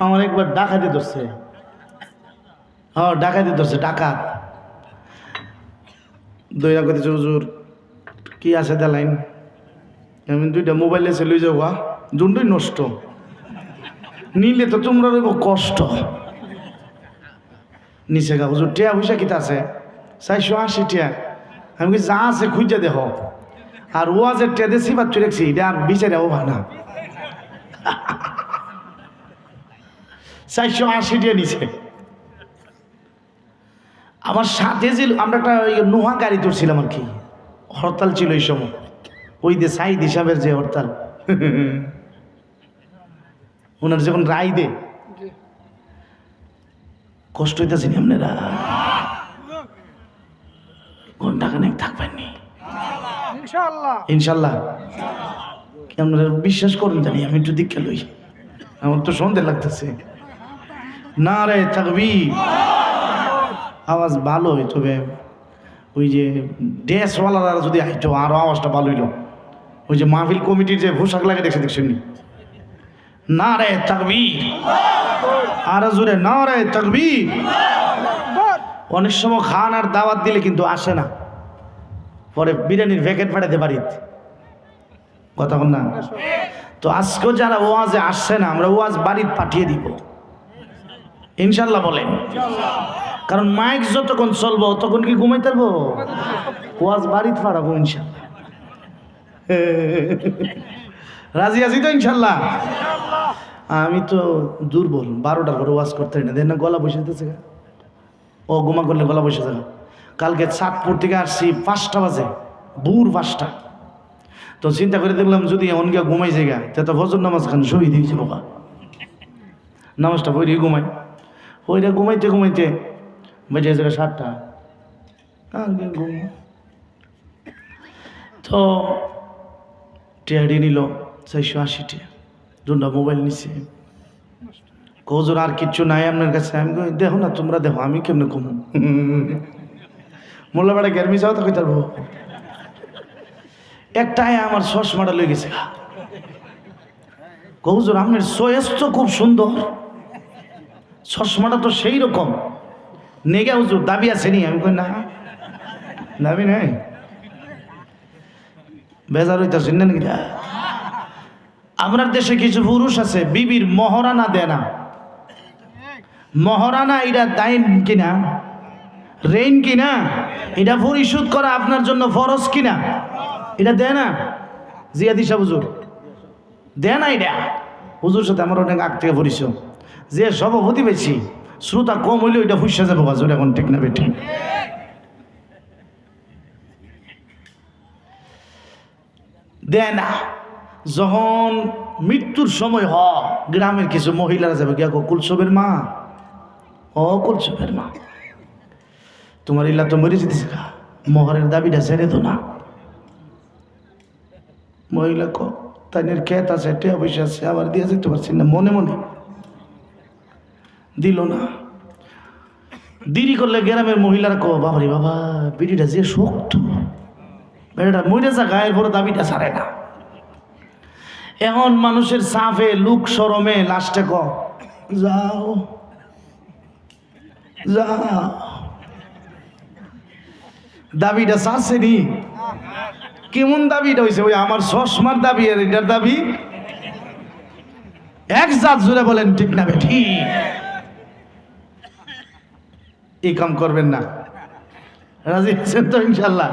আমার একবার ডাকাতি ধরছে। হ্যাঁ, ডাকাতি ধরছে, ডাকাত। দইরা করতেছে, হুজুর কি আছে দেলাইন? আমি দুইটা মোবাইল এসে লই যাওয়া, দুটোই নষ্ট, নিলে তো তোমরা রইব কষ্ট। নিচে গা, হুজুর টিয়া পয়সা কিতা আছে? 480 টিয়া। আমি কি যা আছে খুঁজে দেখ, আর ওয়াজের টিয়া দিয়ে সিবাত চলে রেখছি, এটা আর বিচারে ও ভানা। 480 টিয়া নিচে। আমার সাথে যে আমরা একটা নোহা গাড়ি তুলছিলাম আর কি, হরতাল ছিল এই সময়, ওই যে সাইদ হিসাবের যে হরতাল, ওনার যখন রায় দে, কষ্ট হইতেছে নি আপনারা? ঘন্টাখানেক থাকবেননি ইনশাল্লাহ। আপনারা বিশ্বাস করুন জানি, আমি একটু দীক্ষা লই, আমার তো সন্দেহ লাগতেছে। নারে তাকবীর, আওয়াজ ভালো হয়, তবে ওই যে ড্রেসওয়ালারা যদি আইতো আরো আওয়াজটা ভালো হইল। ওই যে মাহফিল কমিটির যে পোশাক লাগে দেখছেন নি? নারে তাকবীর, আরো জোরে নারে তাকবীর। অনেক সময় খান আর দাওয়াত দিলে কিন্তু আসে না, পরে বিরিয়ানির প্যাকেট পাঠাতে বাড়িতে, কথা বল না? তো আজকেও যারা ওয়াজে আসছে না, আমরা ওয়াজ বাড়িতে পাঠিয়ে দিব ইনশাল্লাহ, বলেন। কারণ মাইক যতক্ষণ চলবো তখন কি ঘুমাইতে পারবো? ওয়াজ বাড়িতে পাঠাবো ইনশাল্লাহ। রাজি আছি তো ইনশাল্লাহ? আমি তো দুর্বল, 12টার পরে ওয়াজ করতে হয় না, দেখ না গলা বসে যেতেছে। ও ঘুমা করলে গলা বসে যাবে। কালকে চাঁদপুর থেকে আসছি 5টা বাজে, ভোর 5টা। তো চিন্তা করে দেখলাম যদি এমন গিয়া ঘুমাই জায়গা, তো ফজর নামাজ খান শহীদ হয়েছে বাবা, নামাজটা পড়ে ঘুমাই। ওইটা ঘুমাইতে ঘুমাইতে বেজে যাবে 7টা। তো টিয়াডি নিল 480 টিয়া, দুটা মোবাইল নিছে। কজোর আর কিচ্ছু নাই আপনার কাছে? আমি দেখো না, তোমরা দেখো, আমি কেমনে কমু? মোল্লা বেড়া গেরমি যাও তো কই তারবো। একটাই আমার চশমাটা লই গেছে। কজোর আপনার চয়েস তো খুব সুন্দর, চশমাটা তো সেই রকম নেগা, হুজুর দাবি আছে নি? আমি কই না, দাবি নাই। বেজার হইতাছেন না নাকি? আপনার দেশে কিছু পুরুষ আছে বিবির মহারানা দেয় না। মহারানা এটা দাইন কিনা, রেইন কিনা, এটা পরিশোধ করা আপনার জন্য ফরজ কিনা? এটা দেয় না। জিয়াদি সাহেব হুজুর দেয় না এটা। হুজুর সাথে আমার অনেক আগ থেকে পরিচয়, যে সভাপতি বেশি শ্রোতা কম হইলেও এটা ফুসা যাবো হুজুর, এখন ঠিক না বেঠিক? দেয় না। যখন মৃত্যুর সময় গ্রামের কিছু মহিলারা যাবে গিয়া, কুলসবের মা, ও কুলসবের মা, তোমার ইল্লা তো মরে যেতেছে, মোহরের দাবিটা ছেড়ে দো না। মহিলা তাইনের ক্ষেত আছে, টেয়া পয়সা আছে, আবার দিয়ে যেতে পারছি না, মনে মনে দিল না। দেরি করলে গ্রামের মহিলারা বাবারে বাবা, বিড়িটা যে শক্ত, বেড়াটা মরে যা, গায়ের পরে দাবিটা ছাড়ে না। এখন মানুষের সাফে লুক সরমে লাস্টে যাও যাও, দাবিটা ছাড়ছে নি। কেমন দাবিটা হয়েছে? ওই আমার চশমার দাবি আর এটার দাবি এক জাত, জুড়ে বলেন ঠিক না বেঠি? এই কাম করবেন না। রাজি আছেন তো ইনশাল্লাহ?